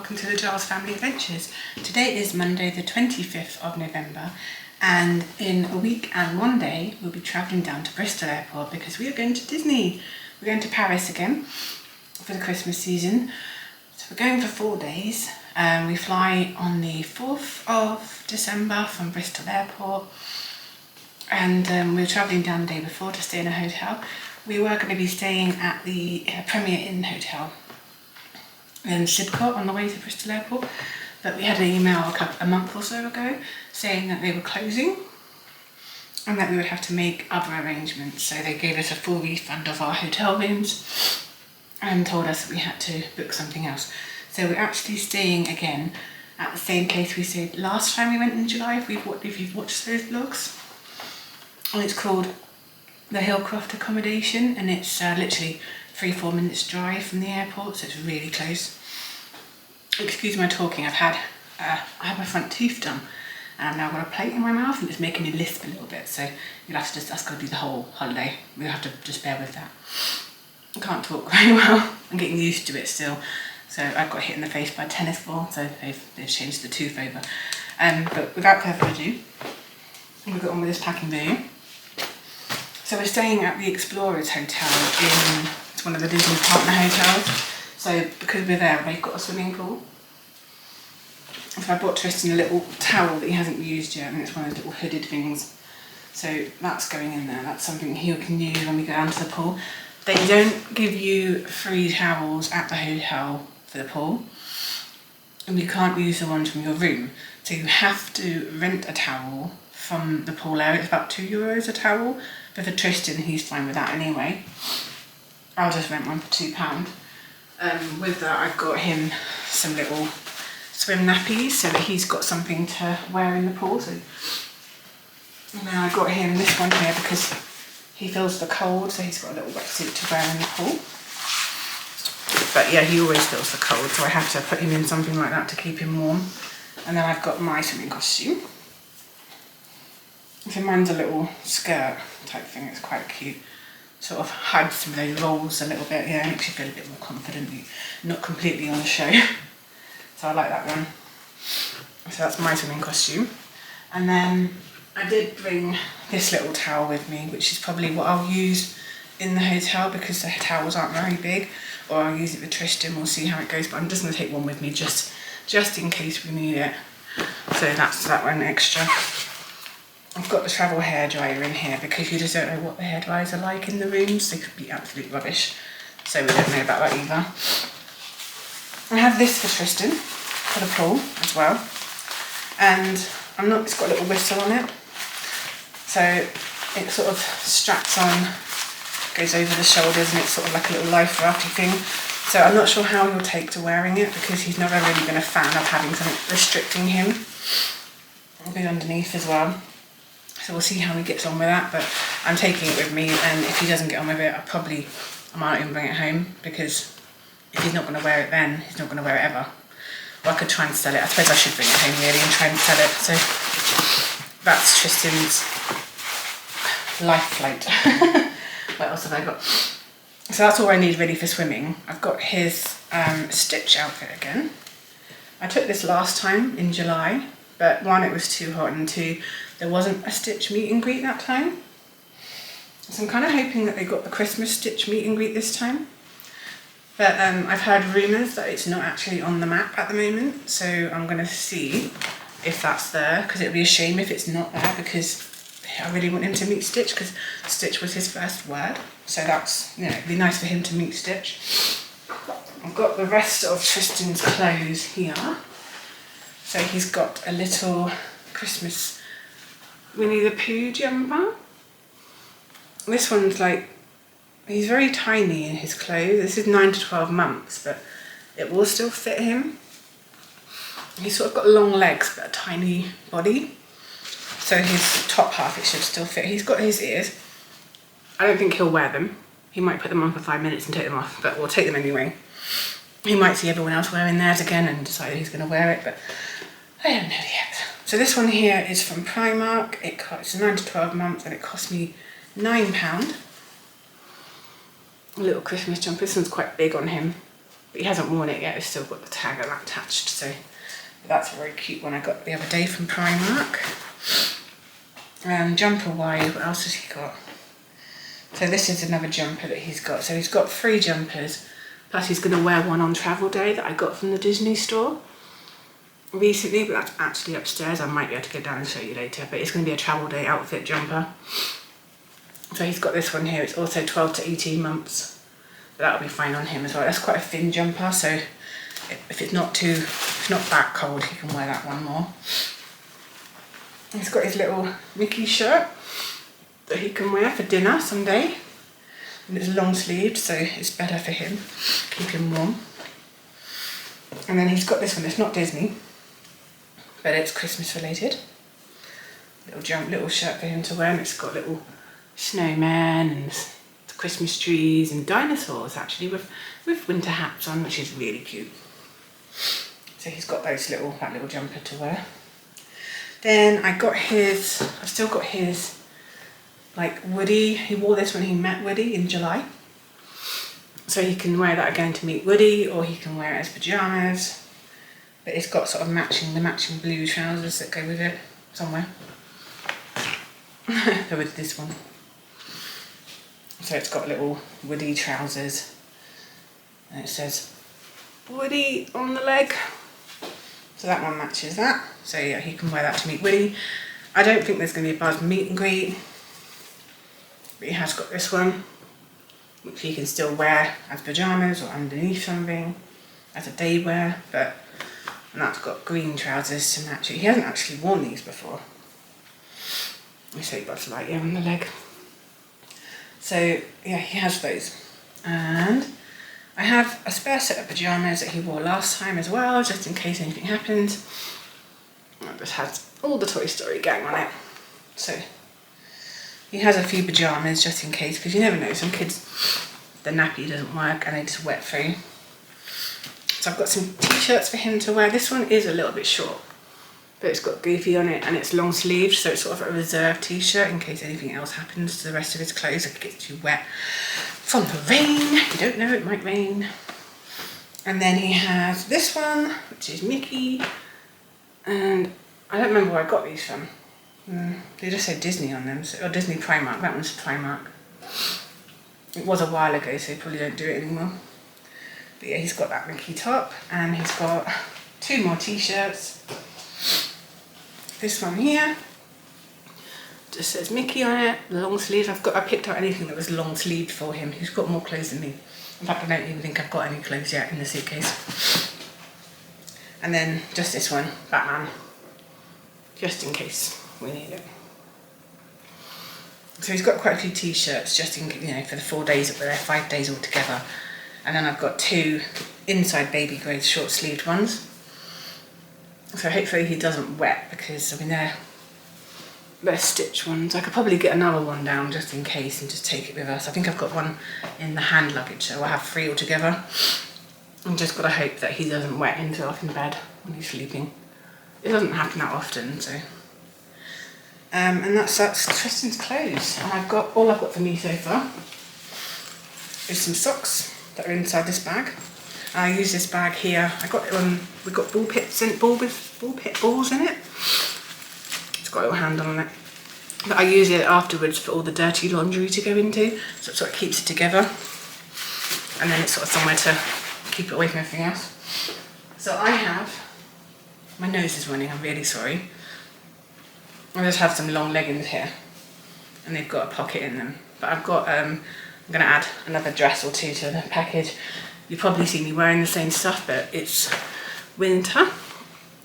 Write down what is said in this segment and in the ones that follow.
welcome to the Giles Family Adventures. Today is Monday the 25th of November, and in a week and one day we'll be travelling down to Bristol Airport because we are going to Disney. We're going to Paris again for the Christmas season. So we're going for 4 days. We fly on the 4th of December from Bristol Airport, and we're travelling down the day before to stay in a hotel. We were going to be staying at the Premier Inn Hotel in Sidcup on the way to Bristol Airport, but we had an email a month or so ago saying that they were closing and that we would have to make other arrangements. So they gave us a full refund of our hotel rooms and told us that we had to book something else. So we're actually staying again at the same place we stayed last time we went in July, if you've watched those vlogs. And it's called the Hillcroft accommodation, and it's literally 3-4 minutes drive from the airport, so it's really close. Excuse my talking, I had my front tooth done and I've now got a plate in my mouth and it's making me lisp a little bit, so you'll have to that's got to be the whole holiday. We'll have to just bear with that. I can't talk very well, I'm getting used to it still. So I got hit in the face by a tennis ball, so they've changed the tooth over. But without further ado, we'll get on with this packing video. So we're staying at the Explorers Hotel it's one of the Disney partner hotels. So because we're there, they've got a swimming pool. So I bought Tristan a little towel that he hasn't used yet, and it's one of those little hooded things. So that's going in there. That's something he can use when we go down to the pool. They don't give you free towels at the hotel for the pool, and you can't use the ones from your room. So you have to rent a towel from the pool area. It's about €2 a towel, but for Tristan, he's fine with that anyway. I'll just rent one for £2. With that, I've got him some little swim nappies so that he's got something to wear in the pool. And then I got him this one here because he feels the cold, so he's got a little wetsuit to wear in the pool. But yeah, he always feels the cold, so I have to put him in something like that to keep him warm. And then I've got my swimming costume. So mine's a little skirt type thing, it's quite cute. Sort of hides some of those rolls a little bit, yeah, makes you feel a bit more confident, not completely on show. So I like that one. So that's my swimming costume. And then I did bring this little towel with me, which is probably what I'll use in the hotel because the towels aren't very big, or I'll use it with Tristan, we'll see how it goes, but I'm just going to take one with me just in case we need it. So that's that one extra. I've got the travel hairdryer in here because you just don't know what the hairdryers are like in the rooms. They could be absolute rubbish, so we don't know about that either. I have this for Tristan, for the pool as well, and it's got a little whistle on it, so it sort of straps on, goes over the shoulders, and it's sort of like a little life rafty thing. So I'm not sure how he'll take to wearing it because he's never really been a fan of having something restricting him. It'll be underneath as well. So we'll see how he gets on with that, but I'm taking it with me, and if he doesn't get on with it, I might not even bring it home, because if he's not going to wear it then, he's not going to wear it ever. Or I could try and sell it. I suppose I should bring it home really and try and sell it. So that's Tristan's life flight. What else have I got? So that's all I need really for swimming. I've got his Stitch outfit again. I took this last time in July, but one, it was too hot, and two, there wasn't a Stitch meet and greet that time. So I'm kind of hoping that they got the Christmas Stitch meet and greet this time. But I've heard rumours that it's not actually on the map at the moment, so I'm going to see if that's there, because it would be a shame if it's not there, because I really want him to meet Stitch, because Stitch was his first word. So that's, it'd be nice for him to meet Stitch. I've got the rest of Tristan's clothes here. So he's got a little Christmas Winnie the Pooh jumper. This one's he's very tiny in his clothes. This is 9 to 12 months, but it will still fit him. He's sort of got long legs, but a tiny body. So his top half, it should still fit. He's got his ears. I don't think he'll wear them. He might put them on for 5 minutes and take them off, but we'll take them anyway. He might see everyone else wearing theirs again and decide he's going to wear it, but I don't know yet. So this one here is from Primark. It's 9 to 12 months and it cost me £9. A little Christmas jumper. This one's quite big on him. but he hasn't worn it yet. It's still got the tag attached, so that's a very cute one I got the other day from Primark. Jumper wise, what else has he got? So this is another jumper that he's got. So he's got 3 jumpers, plus he's going to wear one on travel day that I got from the Disney store recently, but that's actually upstairs. I might be able to go down and show you later, but it's going to be a travel day outfit jumper. So he's got this one here. It's also 12 to 18 months, but that'll be fine on him as well. That's quite a thin jumper, so if it's not that cold, he can wear that one more. He's got his little Mickey shirt that he can wear for dinner someday, and it's long sleeved, so it's better for him, keep him warm. And then he's got this one. It's not Disney, but it's Christmas related. Little shirt for him to wear, and it's got little snowmen and Christmas trees and dinosaurs actually with winter hats on, which is really cute. So he's got that little jumper to wear. Then I've still got his like Woody. He wore this when he met Woody in July. So he can wear that again to meet Woody, or he can wear it as pyjamas. But it's got sort of the matching blue trousers that go with it somewhere. Go with this one. So it's got little Woody trousers. And it says Woody on the leg. So that one matches that. So yeah, he can wear that to meet Woody. I don't think there's going to be a Buzz meet and greet. But he has got this one, which he can still wear as pyjamas or underneath something as a day wear. And that's got green trousers to match it. He hasn't actually worn these before. I say Buzz Lightyear on the leg. So yeah, he has those. And I have a spare set of pyjamas that he wore last time as well, just in case anything happens. This has all the Toy Story gang on it. So he has a few pyjamas just in case, because you never know, some kids, the nappy doesn't work and they just wet through. So I've got some t-shirts for him to wear. This one is a little bit short, but it's got Goofy on it and it's long sleeved, so it's sort of a reserve t-shirt in case anything else happens to the rest of his clothes, like it gets too wet from the rain. You don't know, it might rain. And then he has this one, which is Mickey, and I don't remember where I got these from. They just say Disney on them, or Disney Primark. That one's Primark. It was a while ago, so they probably don't do it anymore. But yeah, he's got that Mickey top, and he's got 2 more t-shirts. This one here just says Mickey on it, long sleeves. I picked out anything that was long sleeved for him. He's got more clothes than me. In fact, I don't even think I've got any clothes yet in the suitcase. And then just this one, Batman, just in case we need it. So he's got quite a few t-shirts just in, for the 4 days that we're there, 5 days altogether. And then I've got 2 inside baby grade short sleeved ones. So hopefully he doesn't wet, because I mean they're stitch ones. I could probably get another one down just in case and just take it with us. I think I've got one in the hand luggage, so I'll have 3 altogether. I'm just got to hope that he doesn't wet himself in bed when he's sleeping. It doesn't happen that often, so. And that's Tristan's clothes. And all I've got for me so far is some socks that are inside this bag. I use this bag here. We've got ball pit balls in it. It's got a little handle on it. But I use it afterwards for all the dirty laundry to go into, so it sort of keeps it together. And then it's sort of somewhere to keep it away from everything else. So I have, my nose is running, I'm really sorry. I just have some long leggings here, and they've got a pocket in them. But I've got, I'm going to add another dress or 2 to the package. You probably see me wearing the same stuff, but it's winter.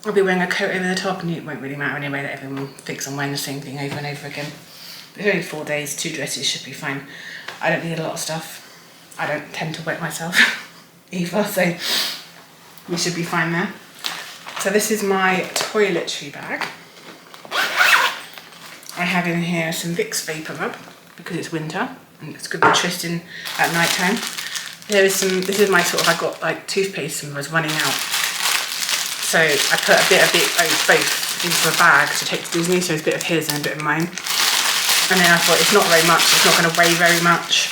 I'll be wearing a coat over the top, and it won't really matter anyway that everyone thinks I'm wearing the same thing over and over again. But it's only 4 days, 2 dresses should be fine. I don't need a lot of stuff. I don't tend to wet myself either, so we should be fine there. So this is my toiletry bag. I have in here some Vicks Vapor Rub, because it's winter, and it's good for Tristan at night time. This is my sort of, I got like toothpaste and was running out. So I put a bit of both into a bag to take to Disney, so it's a bit of his and a bit of mine. And then I thought, it's not very much, it's not going to weigh very much.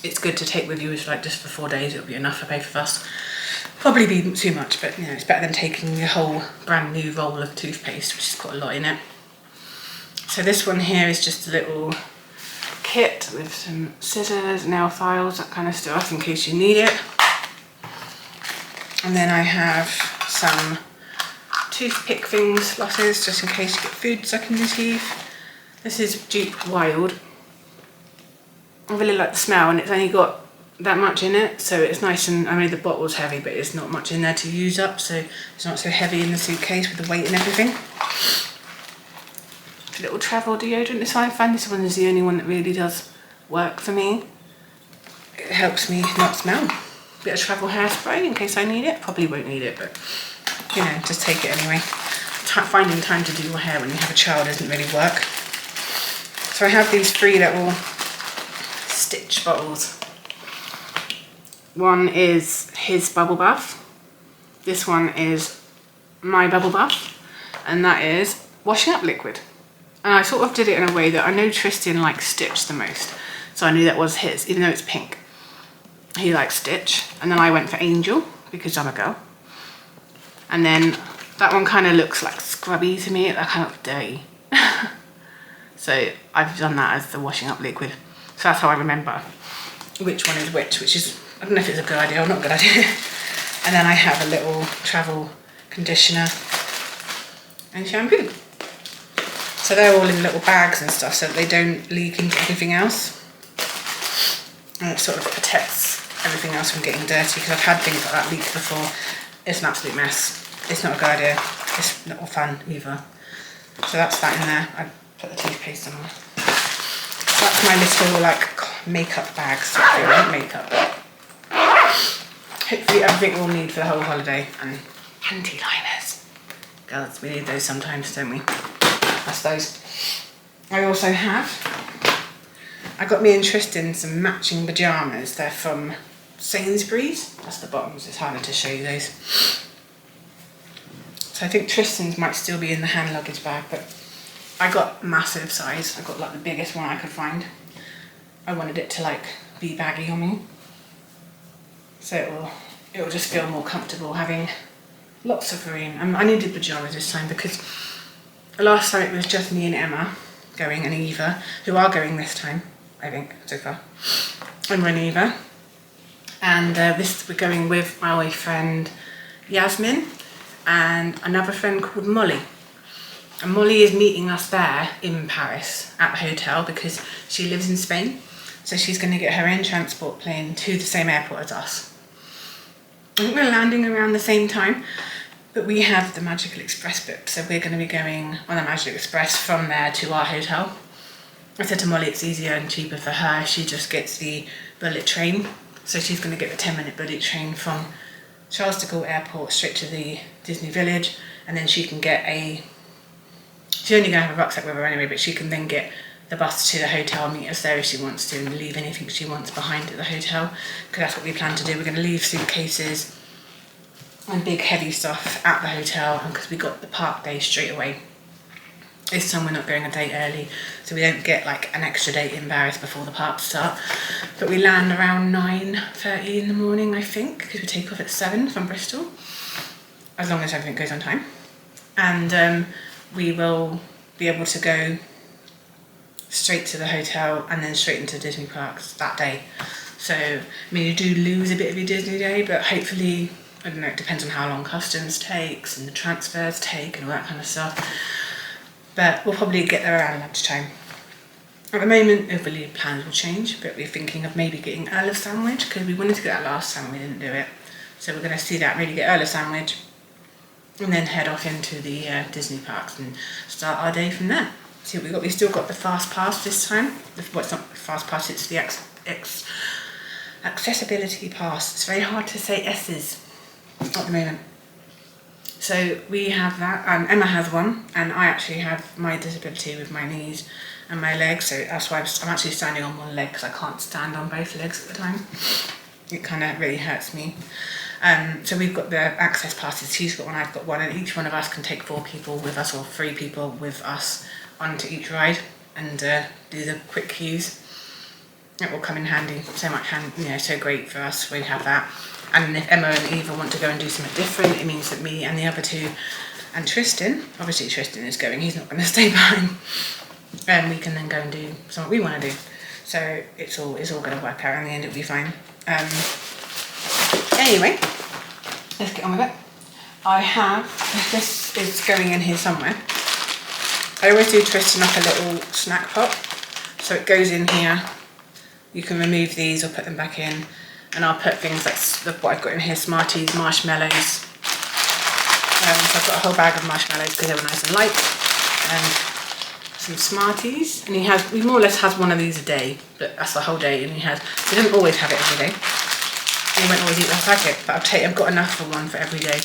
it's good to take with you. It's like just for 4 days, it'll be enough for both of us. Probably be too much, but you know, it's better than taking a whole brand new roll of toothpaste, which has got a lot in it. So this one here is just a little kit with some scissors, nail files, that kind of stuff in case you need it. And then I have some toothpick things, slosses, just in case you get food stuck in your teeth. This is Duke Wild. I really like the smell, and it's only got that much in it, so it's nice, and I mean the bottle's heavy, but it's not much in there to use up, so it's not so heavy in the suitcase with the weight and everything. A little travel deodorant. This one, I find this one is the only one that really does work for me. It helps me not smell. Bit of travel hairspray in case I need it. Probably won't need it, but you know, just take it anyway. Finding time to do your hair when you have a child doesn't really work. So I have these 3 little Stitch bottles. One is his bubble bath. This one is my bubble bath, and that is washing up liquid. And I sort of did it in a way that I know Tristan likes Stitch the most, so I knew that was his, even though it's pink. He likes Stitch, and then I went for Angel because I'm a girl. And then that one kind of looks like scrubby to me. That kind of looks dirty. So I've done that as the washing up liquid. So that's how I remember which one is which is, I don't know if it's a good idea or not a good idea. And then I have a little travel conditioner and shampoo. So they're all in little bags and stuff so that they don't leak into anything else. And it sort of protects everything else from getting dirty, because I've had things like that leak before. It's an absolute mess. It's not a good idea. It's not fun either. So that's that in there. I put the toothpaste on. So that's my little like makeup bag. So makeup. Hopefully everything we'll need for the whole holiday. And panty liners. Girls, we need those sometimes, don't we? That's those. I also have, I got me and Tristan some matching pyjamas. They're from Sainsbury's. That's the bottoms. It's harder to show you those. So I think Tristan's might still be in the hand luggage bag, but I got massive size. I got like the biggest one I could find. I wanted it to like be baggy on me, so it will just feel more comfortable having lots of room. I needed pyjamas this time because last time it was just me and Emma going, and Eva, who are going this time, I think, so far. Emma and Eva. And this we're going with my friend Yasmin and another friend called Molly. And Molly is meeting us there in Paris at the hotel because she lives in Spain. So she's going to get her own transport plane to the same airport as us. I think we're landing around the same time, but we have the Magical Express book, so we're going to be going on the Magical Express from there to our hotel. I said to Molly it's easier and cheaper for her. She just gets the bullet train. So she's going to get the 10-minute bullet train from Charles de Gaulle Airport straight to the Disney Village, and then she can get she's only going to have a rucksack with her anyway, but she can then get the bus to the hotel, meet us there if she wants to, and leave anything she wants behind at the hotel, because that's what we plan to do. We're going to leave suitcases and big heavy stuff at the hotel, and because we got the park day straight away. This time we're not going a day early, so we don't get like an extra day in Paris before the parks start. But we land around 9:30 in the morning, I think, because we take off at 7 from Bristol, as long as everything goes on time. And we will be able to go straight to the hotel and then straight into Disney parks that day. So, I mean, you do lose a bit of your Disney day, but hopefully, I don't know, it depends on how long customs takes and the transfers take and all that kind of stuff. But we'll probably get there around lunchtime. At the moment, hopefully plans will change, but we're thinking of maybe getting Earl of Sandwich, because we wanted to get that last time and we didn't do it. So we're going to see that, maybe get Earl of Sandwich, and then head off into the Disney parks and start our day from there. See what we got. We still got the fast pass this time. Well, it's not the fast pass, it's the accessibility pass. It's very hard to say S's at the moment. So we have that, Emma has one, and I actually have my disability with my knees and my legs, so that's why I'm actually standing on one leg, because I can't stand on both legs at the time. It kind of really hurts me. So we've got the access passes. She's got one, I've got one, and each one of us can take 4 people with us, or 3 people with us onto each ride, and do the quick queues. it will come in handy. So great for us. We have that. And if Emma and Eva want to go and do something different, it means that me and the other two, and Tristan, obviously Tristan is going, he's not going to stay behind, and we can then go and do something we want to do. So it's all going to work out. In the end, it'll be fine. Anyway, let's get on with it. This is going in here somewhere. I always do Tristan up a little snack pot, so it goes in here. You can remove these or put them back in, and I'll put things like what I've got in here: Smarties, marshmallows. So I've got a whole bag of marshmallows because they were nice and light, and some Smarties. And he more or less has one of these a day, but that's the whole day. And he doesn't always have it every day. And he won't always eat the whole packet, but I've got enough for one for every day.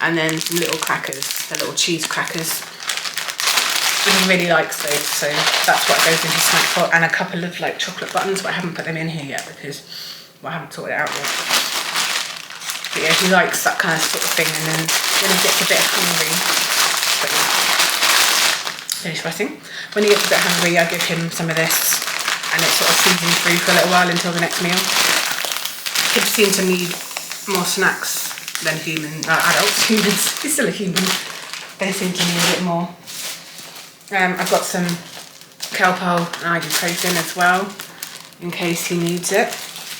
And then some little crackers, the little cheese crackers. And he really likes those, so that's what goes in his snack pot. And a couple of like chocolate buttons, but I haven't put them in here yet because I haven't sorted it out yet. But yeah, he likes that kind of sort of thing. And then when he gets a bit hungry, finish pressing. When he gets a bit hungry, I give him some of this, and it sort of sees him through for a little while until the next meal. Kids seem to need more snacks than adults. Humans, he's still a human. They seem to need a bit more. I've got some Calpol and ibuprofen as well, in case he needs it.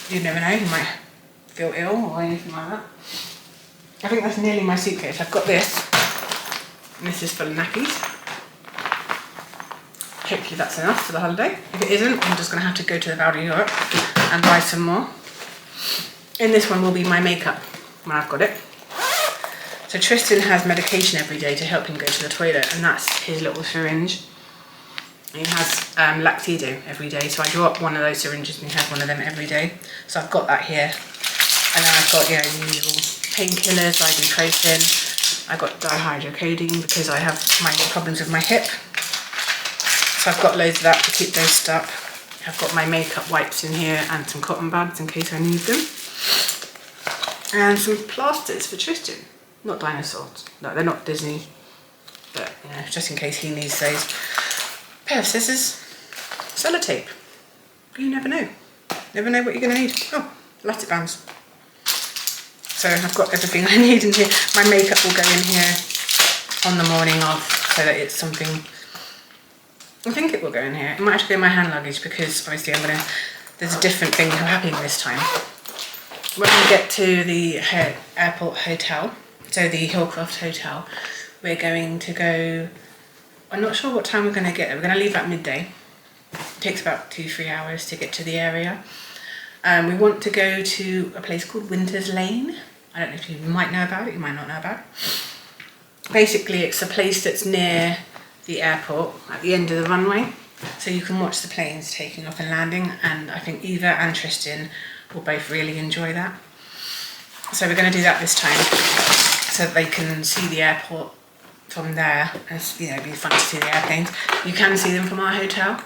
You never know, he might feel ill or anything like that. I think that's nearly my suitcase. I've got this, and this is full of nappies. Hopefully that's enough for the holiday. If it isn't, I'm just going to have to go to the Val d'Europe and buy some more. In this one will be my makeup when I've got it. So Tristan has medication every day to help him go to the toilet, and that's his little syringe. He has Lactido every day, so I drop one of those syringes and he has one of them every day. So I've got that here. And then I've got, the usual painkillers, ibuprofen. I've got dihydrocodeine because I have my problems with my hip. So I've got loads of that to keep those stuck. I've got my makeup wipes in here and some cotton buds in case I need them. And some plasters for Tristan. Not dinosaurs. No, they're not Disney. But, just in case he needs those. Pair of scissors. Sellotape. You never know. Never know what you're going to need. Oh, elastic bands. So I've got everything I need in here. My makeup will go in here on the morning of, so that it's something... I think it will go in here. It might have to go in my hand luggage because obviously there's a different thing happening this time. When we get to the airport hotel, so the Hillcroft Hotel, we're going to go... I'm not sure what time we're going to get there. We're going to leave at midday. It takes about 2-3 hours to get to the area. We want to go to a place called Winter's Lane. I don't know if you might know about it, you might not know about it. Basically, it's a place that's near the airport, at the end of the runway. So you can watch the planes taking off and landing, and I think Eva and Tristan will both really enjoy that. So we're going to do that this time, so that they can see the airport from there. It'd be fun to see the airplanes. You can see them from our hotel.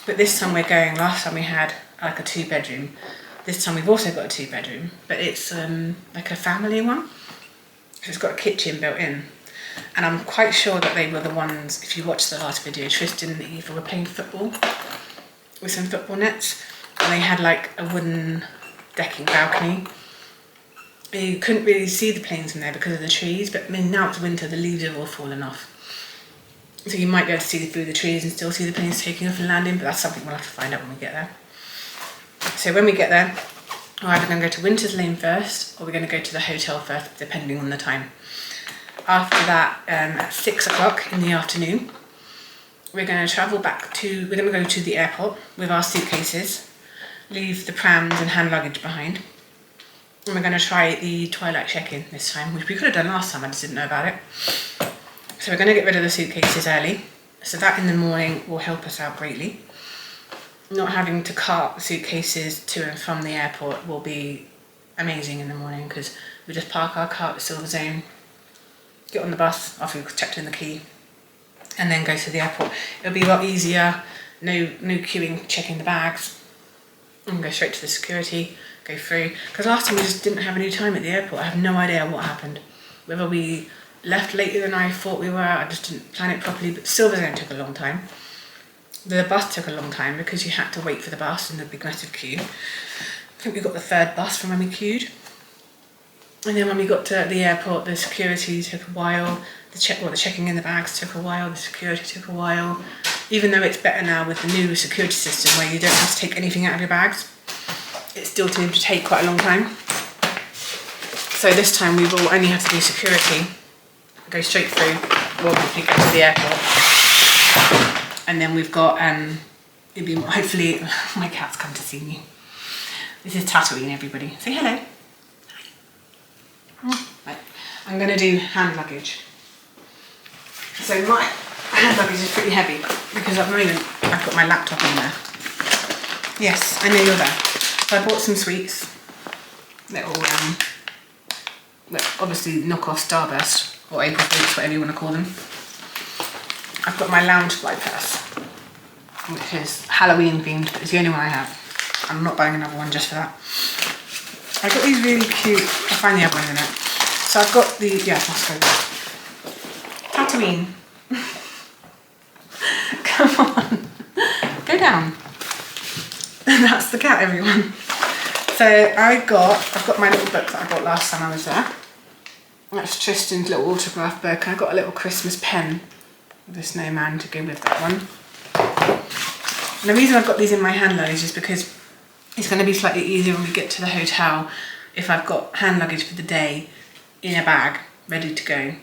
But this time we're going, last time we had like a 2-bedroom. This time we've also got a 2-bedroom, but it's like a family one. So it's got a kitchen built in. And I'm quite sure that they were the ones, if you watched the last video, Tristan and Eva were playing football with some football nets. And they had like a wooden decking balcony. You couldn't really see the planes from there because of the trees, but now it's winter, the leaves have all fallen off. So you might be able to see through the trees and still see the planes taking off and landing, but that's something we'll have to find out when we get there. So when we get there, we're either going to go to Winter's Lane first, or we're going to go to the hotel first, depending on the time. After that, at 6 o'clock in the afternoon, we're going to we're going to go to the airport with our suitcases, leave the prams and hand luggage behind. And we're going to try the twilight check-in this time, which we could have done last time, I just didn't know about it. So we're going to get rid of the suitcases early, so that in the morning will help us out greatly. Not having to cart the suitcases to and from the airport will be amazing in the morning, because we just park our car at the Silver Zone, get on the bus after we've checked in the key, and then go to the airport. It'll be a lot easier, no queuing, checking the bags, and go straight to the security, go through. Because last time we just didn't have any time at the airport. I have no idea what happened. Whether we left later than I thought we were, I just didn't plan it properly, but Silver Zone took a long time. The bus took a long time because you had to wait for the bus in the big massive queue. I think we got the third bus from when we queued. And then when we got to the airport, the security took a while. The checking in the bags took a while. The security took a while. Even though it's better now with the new security system where you don't have to take anything out of your bags, it still seemed to take quite a long time. So this time we will only have to do security, go straight through, we'll hopefully go to the airport. And then we've got, hopefully, my cat's come to see me. This is Tatooine, everybody. Say hello. Hi. Right. I'm going to do hand luggage. So my hand luggage is pretty heavy because at the moment I've got my laptop in there. Yes, I know you're there. So I bought some sweets. Little, obviously knock-off Starburst or April Foods, whatever you want to call them. I've got my lounge fly purse, which is Halloween themed, but it's the only one I have. I'm not buying another one just for that. I got these really cute, I'll find the other one in it. So I've got the, yeah, let's go. Tatooine. Come on, go down. That's the cat, everyone. So I've got my little book that I got last time I was there. That's Tristan's little autograph book. I got a little Christmas pen with a snowman to go with that one. And the reason I've got these in my hand luggage is because it's going to be slightly easier when we get to the hotel if I've got hand luggage for the day in a bag ready to go.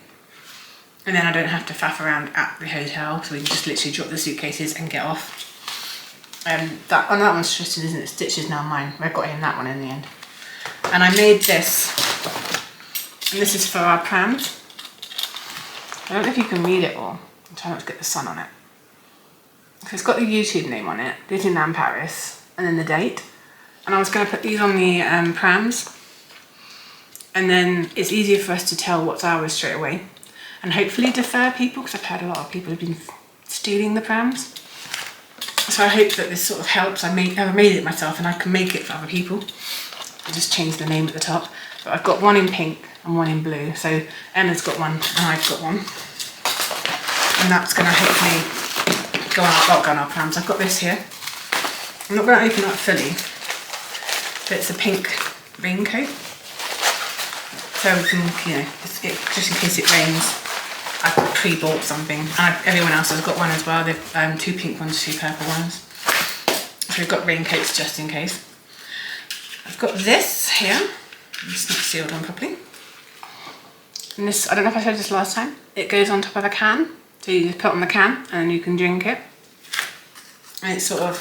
And then I don't have to faff around at the hotel, so we can just literally drop the suitcases and get off. That one's Tristan, isn't it? Stitch is now mine. I got him that one in the end. And I made this, and this is for our prams. I don't know if you can read it all. I'm trying not to get the sun on it. So it's got the YouTube name on it, Disneyland Paris, and then the date. And I was going to put these on the prams, and then it's easier for us to tell what's ours straight away, and hopefully defer people, because I've heard a lot of people have been stealing the prams. So I hope that this sort of helps. I made it myself and I can make it for other people. I just changed the name at the top. But I've got one in pink and one in blue. So Emma's got one and I've got one. And that's going to hopefully go on our prams. I've got this here. I'm not going to open it up fully, but it's a pink raincoat. So we can, just in case it rains, I've pre-bought something. And everyone else has got one as well. They've 2 pink ones, 2 purple ones. So we've got raincoats just in case. I've got this here. It's not sealed on properly. And this, I don't know if I showed this last time. It goes on top of a can. So you just put it on the can and then you can drink it. And it's sort of,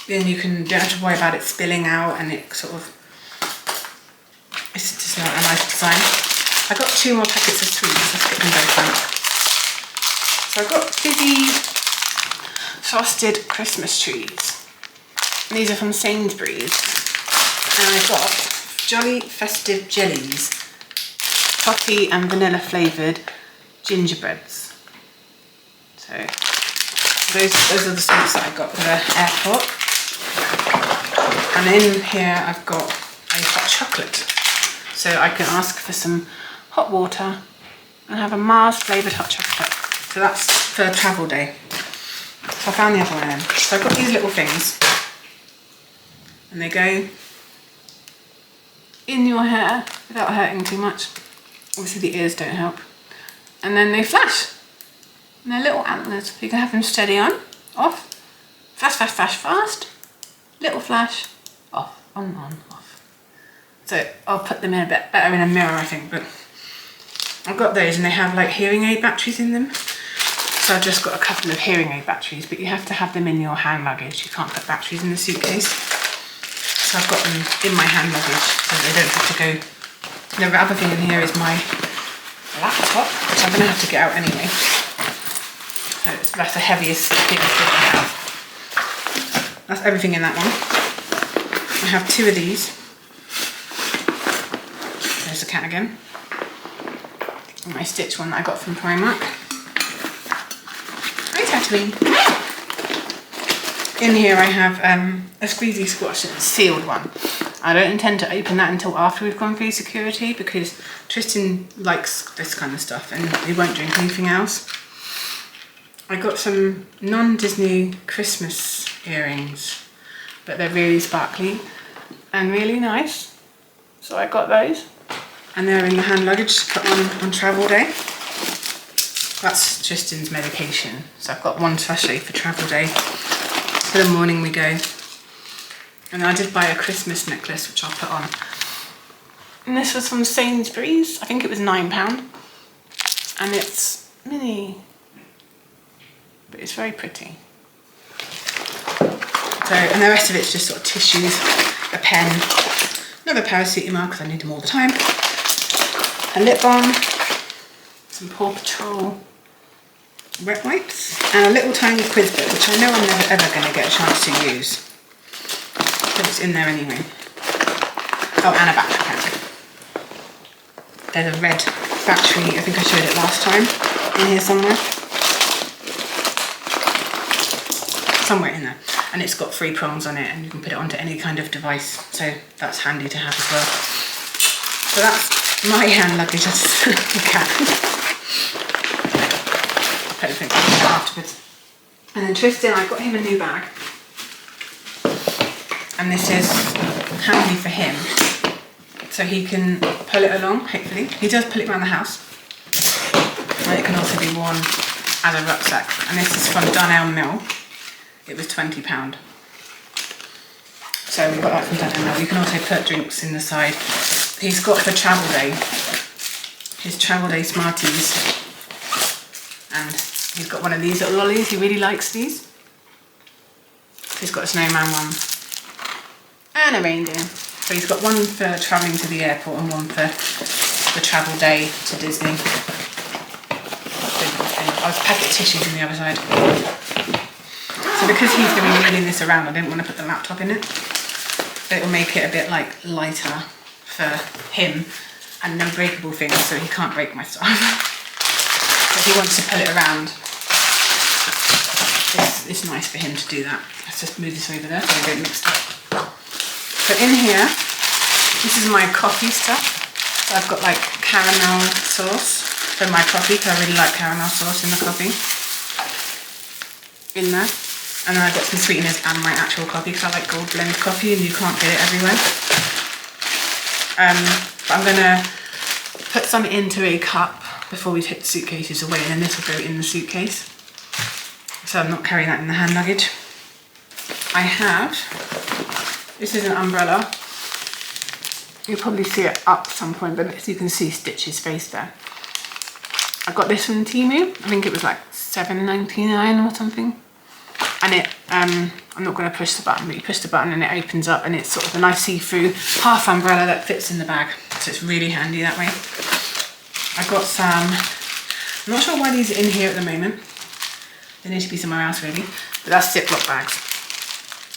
then you don't have to worry about it spilling out, and it sort of, it's just not a nice design. I got 2 more packets of sweets. Let's get them both out. So I've got fizzy frosted Christmas trees. And these are from Sainsbury's. And I've got Jolly Festive Jellies, coffee and vanilla flavoured gingerbreads. So those are the sweets that I got for the airport. And in here I've got a hot chocolate. So I can ask for some hot water and have a Mars flavoured hot chocolate. So that's for travel day. So I found the other one then. So I've got these little things, and they go in your hair without hurting too much. Obviously the ears don't help. And then they flash. And they're little antlers. You can have them steady on, off, flash, flash, flash, fast, little flash, off, on, off. So I'll put them in a bit better in a mirror, I think, but I've got those and they have like hearing aid batteries in them. So I've just got a couple of hearing aid batteries, but you have to have them in your hand luggage. You can't put batteries in the suitcase. So I've got them in my hand luggage so they don't have to go. The other thing in here is my laptop, which I'm going to have to get out anyway. So that's the heaviest, biggest thing I have. That's everything in that one. I have 2 of these. There's the cat again. And my Stitch one that I got from Primark. Hi Tatooine. In here I have a squeezy squash, it's a sealed one. I don't intend to open that until after we've gone through security because Tristan likes this kind of stuff and he won't drink anything else. I got some non-Disney Christmas earrings, but they're really sparkly and really nice. So I got those, and they're in the hand luggage to put on travel day. That's Tristan's medication. So I've got one sachet for travel day. For the morning we go. And I did buy a Christmas necklace, which I'll put on. And this was from Sainsbury's. I think it was £9. And it's mini, but it's very pretty. So, and the rest of it's just sort of tissues, a pen, another paracetamol because I need them all the time, a lip balm, some Paw Patrol wet wipes, and a little tiny quiz book, which I know I'm never ever going to get a chance to use, but it's in there anyway. Oh, and a battery pack. There's a red battery, I think I showed it last time, in here somewhere. Somewhere in there. And it's got 3 prongs on it, and you can put it onto any kind of device, so that's handy to have as well. So that's my hand luggage, that's the cat. I'll put everything afterwards. And then Tristan, I got him a new bag. And this is handy for him, so he can pull it along, hopefully. He does pull it around the house. And it can also be worn as a rucksack. And this is from Darnell Mill. It was £20. So we got that from Darnell Mill. You can also put drinks in the side. He's got for travel day, his travel day Smarties. And he's got one of these little lollies. He really likes these. He's got a snowman one. And a reindeer. So he's got one for travelling to the airport and one for the travel day to Disney. I was packet tissues on the other side. So because he's going to be moving this around, I didn't want to put the laptop in it. So it will make it a bit like lighter for him and no breakable things, so he can't break my stuff. But he wants to pull it around. It's nice for him to do that. Let's just move this over there so I don't mix up. So in here, this is my coffee stuff. So I've got like caramel sauce for my coffee, because I really like caramel sauce in the coffee. In there. And then I've got some sweeteners and my actual coffee, because I like gold blend coffee and you can't get it everywhere. But I'm going to put some into a cup before we take the suitcases away, and then this will go in the suitcase. So I'm not carrying that in the hand luggage. I have, this is an umbrella. You'll probably see it up at some point, but you can see Stitch's face there. I got this from Temu. I think it was like $7.99 or something. And it, I'm not going to push the button, but you push the button and it opens up, and it's sort of a nice see-through half umbrella that fits in the bag. So it's really handy that way. I got some, I'm not sure why these are in here at the moment. They need to be somewhere else really, but that's Ziploc bags.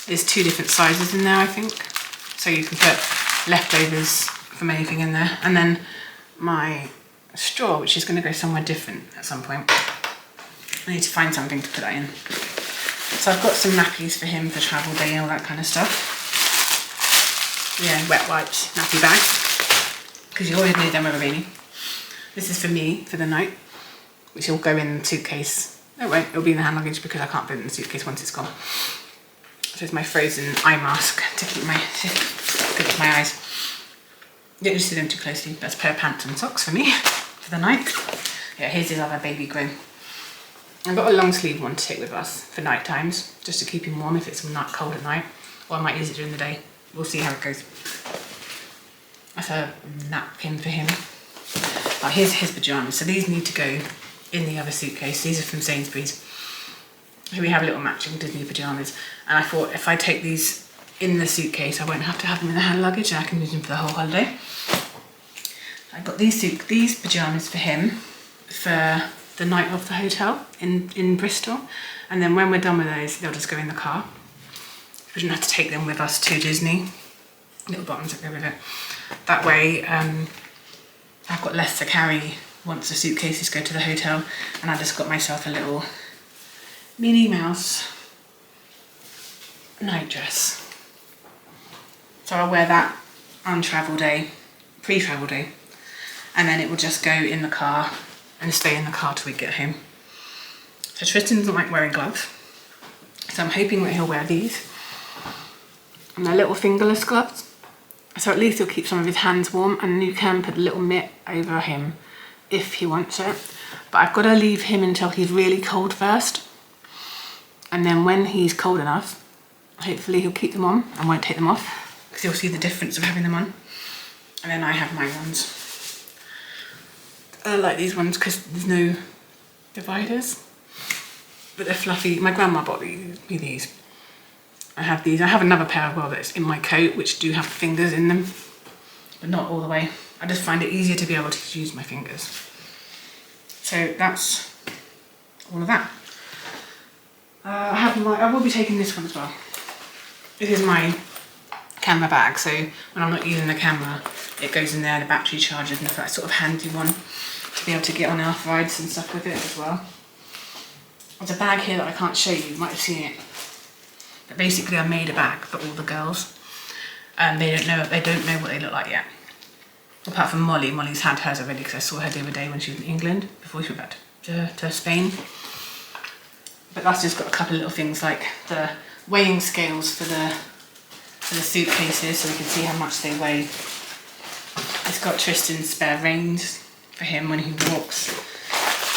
There's 2 different sizes in there, I think. So you can put leftovers from anything in there. And then my straw, which is going to go somewhere different at some point. I need to find something to put that in. So I've got some nappies for him for travel day and all that kind of stuff. Yeah, wet wipes, nappy bags, because you always need them with a baby. This is for me for the night, which will go in the suitcase. No, it won't, it'll be in the hand luggage because I can't put it in the suitcase once it's gone. So it's my frozen eye mask to keep my eyes. Don't use them too closely. That's a pair of pants and socks for me for the night. Yeah, here's his other baby grown. I've got a long sleeve one to take with us for night times, just to keep him warm if it's not cold at night, or I might use it during the day. We'll see how it goes. That's a napkin for him. Oh, here's his pyjamas. So these need to go in the other suitcase. These are from Sainsbury's. So we have little matching Disney pyjamas, and I thought if I take these in the suitcase, I won't have to have them in the hand luggage, and I can use them for the whole holiday. I got these pyjamas for him for the night of the hotel in Bristol, and then when we're done with those, they'll just go in the car. We don't have to take them with us to Disney. Little bottoms that go with it. That way, I've got less to carry once the suitcases go to the hotel, and I just got myself a little Minnie Mouse night dress. So I'll wear that on travel day, pre-travel day, and then it will just go in the car and stay in the car till we get home. So Tristan doesn't like wearing gloves, so I'm hoping that he'll wear these. And they're little fingerless gloves, so at least he'll keep some of his hands warm, and you can put a little mitt over him if he wants it. But I've got to leave him until he's really cold first, and then when he's cold enough, hopefully he'll keep them on and won't take them off, because you'll see the difference of having them on. And then I have my ones. I like these ones because there's no dividers, but they're fluffy. My grandma bought me these. I have these. I have another pair as well that's in my coat which do have fingers in them, but not all the way. I just find it easier to be able to use my fingers. So that's all of that. I will be taking this one as well. This is my camera bag, so when I'm not using the camera, it goes in there, the battery charges, and that sort of handy one to be able to get on our rides and stuff with it as well. There's a bag here that I can't show you might have seen it. But basically I made a bag for all the girls, and they don't know what they look like yet. Apart from Molly. Molly's had hers already because I saw her the other day when she was in England before she went back to Spain. But that's just got a couple of little things like the weighing scales for the suitcases, so we can see how much they weigh. It's got Tristan's spare reins for him when he walks.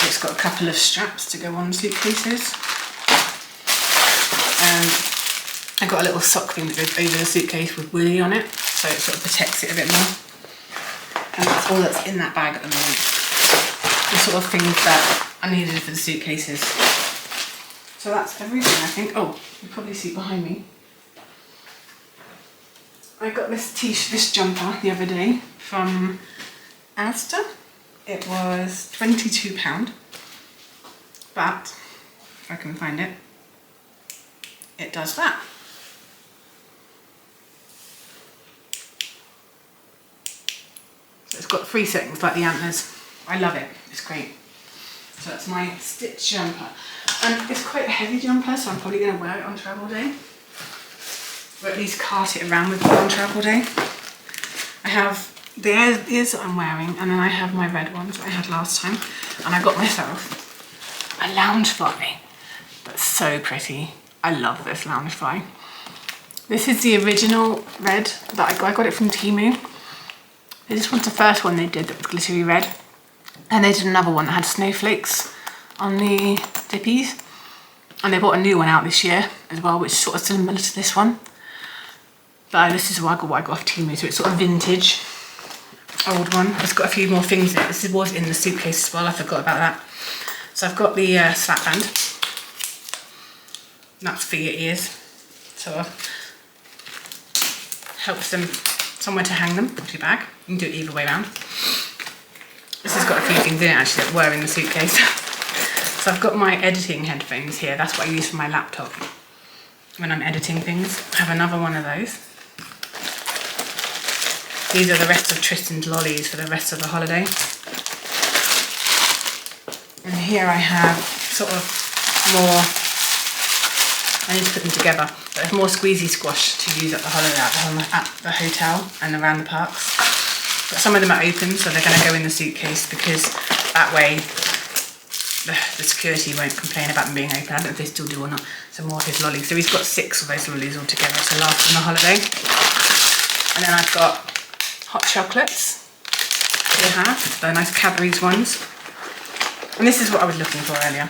It's got a couple of straps to go on suitcases. I got a little sock thing that goes over the suitcase with woolly on it, so it sort of protects it a bit more. And that's all that's in that bag at the moment. The sort of things that I needed for the suitcases. So that's everything, I think. Oh, you probably see it behind me. I got this jumper the other day from Asda. It was £22, but if I can find it, it does that. So it's got 3 settings like the antlers. I love it, it's great. So that's my stitch jumper. And it's quite a heavy jumper, so I'm probably going to wear it on travel day. Or at least cart it around with me on travel day. I have the ears that I'm wearing, and then I have my red ones that I had last time. And I got myself a loungefly that's so pretty. I love this loungefly. This is the original red that I got it from Temu. This was the first one they did that was glittery red. And they did another one that had snowflakes on the dippies. And they brought a new one out this year as well, which is sort of similar to this one. But this is what I got off Temu, so it's sort of vintage, old one. It's got a few more things in it. This was in the suitcase as well, I forgot about that. So I've got the slap band. That's for your ears. Sort of helps them somewhere to hang them off your bag. You can do it either way around. This has got a few things in it actually that were in the suitcase. So I've got my editing headphones here. That's what I use for my laptop when I'm editing things. I have another one of those. These are the rest of Tristan's lollies for the rest of the holiday. And here I have sort of more, I need to put them together, but there's more squeezy squash to use at the holiday, at the hotel and around the parks. But some of them are open, so they're going to go in the suitcase, because that way the security won't complain about them being open. I don't know if they still do or not. So more of his lollies. So he's got 6 of those lollies all together to last on the holiday. And then I've got hot chocolates. They have, they're nice Cadbury's ones. And this is what I was looking for earlier.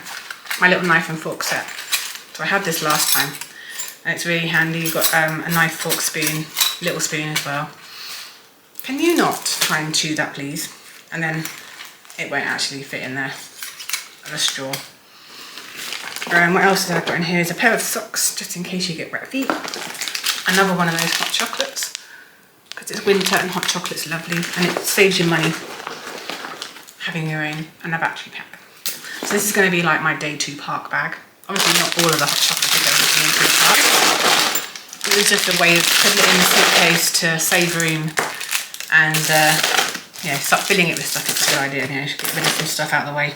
My little knife and fork set. So I had this last time. And it's really handy. You've got a knife, fork, spoon, little spoon as well. Can you not try and chew that, please? And then it won't actually fit in there. And a straw. What else did I put in here is a pair of socks, just in case you get wet feet. Another one of those hot chocolates, because it's winter and hot chocolate's lovely, and it saves you money having your own, and a battery pack. So this is going to be like my day 2 park bag. Obviously not all of the hot chocolate are going to the park. It was just a way of putting it in the suitcase to save room, and start filling it with stuff. It's a good idea, get rid of some stuff out of the way.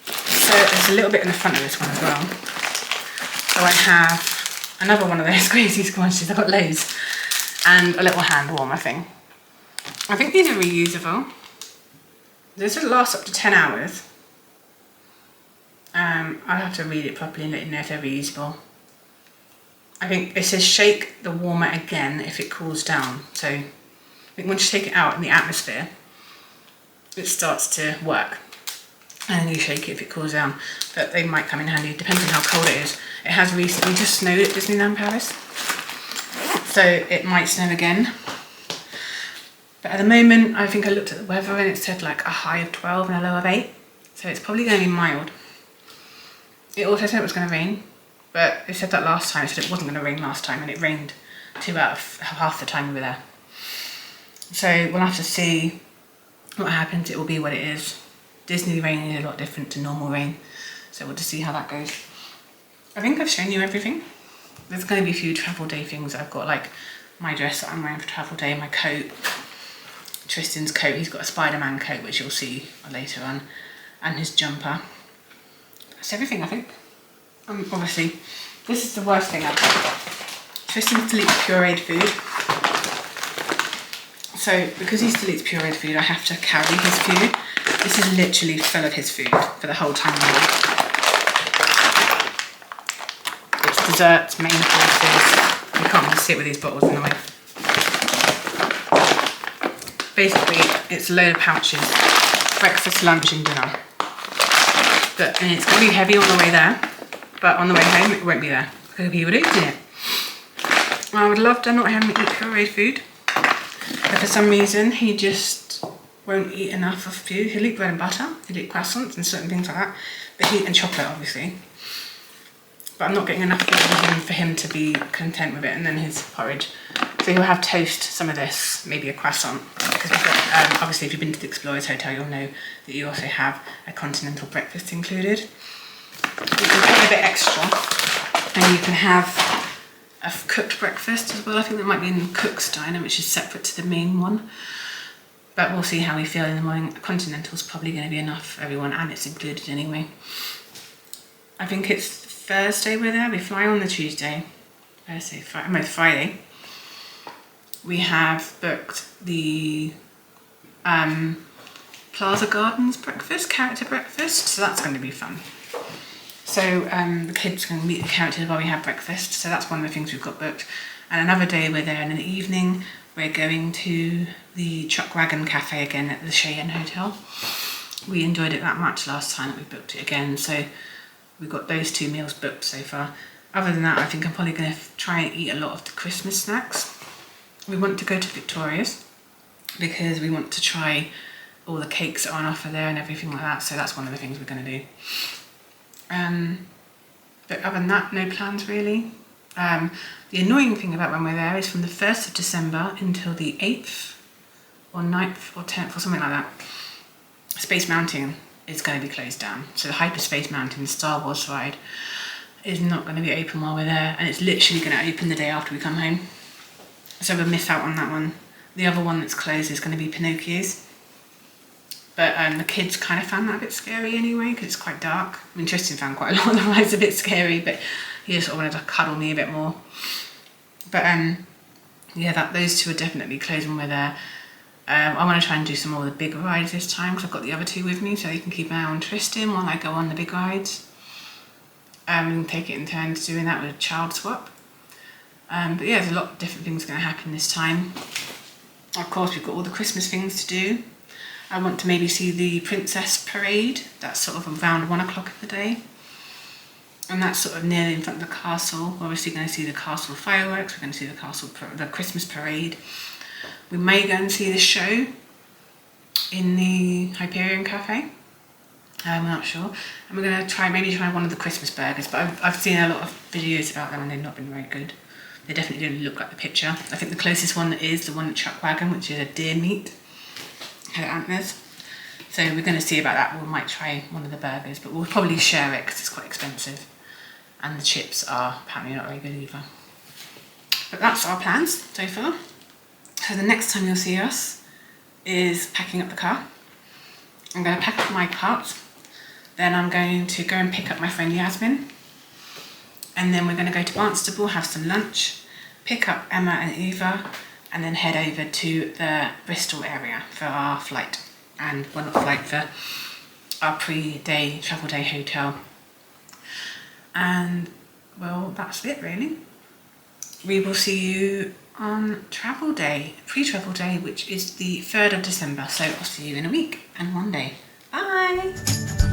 So there's a little bit in the front of this one as well. So I have another one of those squeezy squashes. I've got loads. And a little hand warmer thing. I think these are reusable. This will last up to 10 hours. I'll have to read it properly and let you know if they're reusable. I think it says shake the warmer again if it cools down. So I think once you take it out in the atmosphere, it starts to work. And then you shake it if it cools down. But they might come in handy, depends on how cold it is. It has recently just snowed at Disneyland Paris. So it might snow again. But at the moment, I think I looked at the weather and it said like a high of 12 and a low of 8. So it's probably going to be mild. It also said it was going to rain. But it said that last time, it said it wasn't going to rain last time, and it rained 2 out of half the time we were there. So we'll have to see what happens. It will be what it is. Disney rain is a lot different to normal rain, so we'll just see how that goes. I think I've shown you everything. There's going to be a few travel day things. I've got like my dress that I'm wearing for travel day, my coat, Tristan's coat. He's got a Spider-Man coat, which you'll see later on, and his jumper. That's everything, I think. Obviously, this is the worst thing I've got. Tristan still eats pureed food. So, because he still eats pureed food, I have to carry his food. This is literally full of his food for the whole time I'm here. It's desserts, main courses. You can't really see it with these bottles in the way. Basically, it's a load of pouches. Breakfast, lunch and dinner. And it's going to be heavy on the way there. But on the way home, it won't be there because he would eat it. I would love to not have him eat pureed food, but for some reason he just won't eat enough of food. He'll eat bread and butter, he'll eat croissants and certain things like that, and chocolate obviously. But I'm not getting enough food for him to be content with it, and then his porridge. So he'll have toast, some of this, maybe a croissant. Because we've got, obviously if you've been to the Explorers Hotel, you'll know that you also have a continental breakfast included. You can pay a bit extra and you can have a cooked breakfast as well. I think that might be in the Cook's Diner, which is separate to the main one. But we'll see how we feel in the morning. A continental's probably going to be enough for everyone, and it's included anyway. I think it's Thursday we're there. We fly on the Tuesday. Friday. We have booked the Plaza Gardens breakfast, character breakfast, so that's going to be fun. So the kids can meet the characters while we have breakfast, so that's one of the things we've got booked. And another day we're there, and in the evening we're going to the Chuck Wagon Cafe again at the Cheyenne Hotel. We enjoyed it that much last time that we booked it again, so we've got those 2 meals booked so far. Other than that, I think I'm probably going to try and eat a lot of the Christmas snacks. We want to go to Victoria's because we want to try all the cakes that are on offer there and everything like that, so that's one of the things we're going to do. But other than that, no plans really. The annoying thing about when we're there is from the 1st of December until the 8th or 9th or 10th or something like that, Space Mountain is going to be closed down. So the Hyperspace Mountain Star Wars ride is not going to be open while we're there, and it's literally going to open the day after we come home. So we'll miss out on that one. The other one that's closed is going to be Pinocchio's. But the kids kind of found that a bit scary anyway, because it's quite dark. I mean, Tristan found quite a lot of the rides a bit scary, but he just sort of wanted to cuddle me a bit more. But yeah, those 2 are definitely closed when we're there. I want to try and do some more of the big rides this time, because I've got the other 2 with me, so you can keep an eye on Tristan while I go on the big rides. We can take it in turns doing that with a child swap. But yeah, there's a lot of different things going to happen this time. Of course, we've got all the Christmas things to do. I want to maybe see the Princess Parade. That's sort of around 1 o'clock of the day. And that's sort of near in front of the castle. We're obviously going to see the castle fireworks. We're going to see the Christmas parade. We may go and see the show in the Hyperion Cafe. I'm not sure. And we're going to maybe try one of the Christmas burgers. But I've seen a lot of videos about them and they've not been very good. They definitely don't look like the picture. I think the closest one is the one at Chuck Wagon, which is a deer meat. Antlers. So we're going to see about that. We might try one of the burgers, but we'll probably share it because it's quite expensive, and the chips are apparently not very good either. But that's our plans so far. So the next time you'll see us is packing up the car. I'm going to pack up my parts, then I'm going to go and pick up my friend Yasmin, and then we're going to go to Barnstable, have some lunch, pick up Emma and Eva, and then head over to the Bristol area for our flight, and for our pre-day travel day hotel And well, that's it really. We will see you on travel day, pre-travel day, which is the 3rd of December. So I'll see you in a week and 1 day. Bye.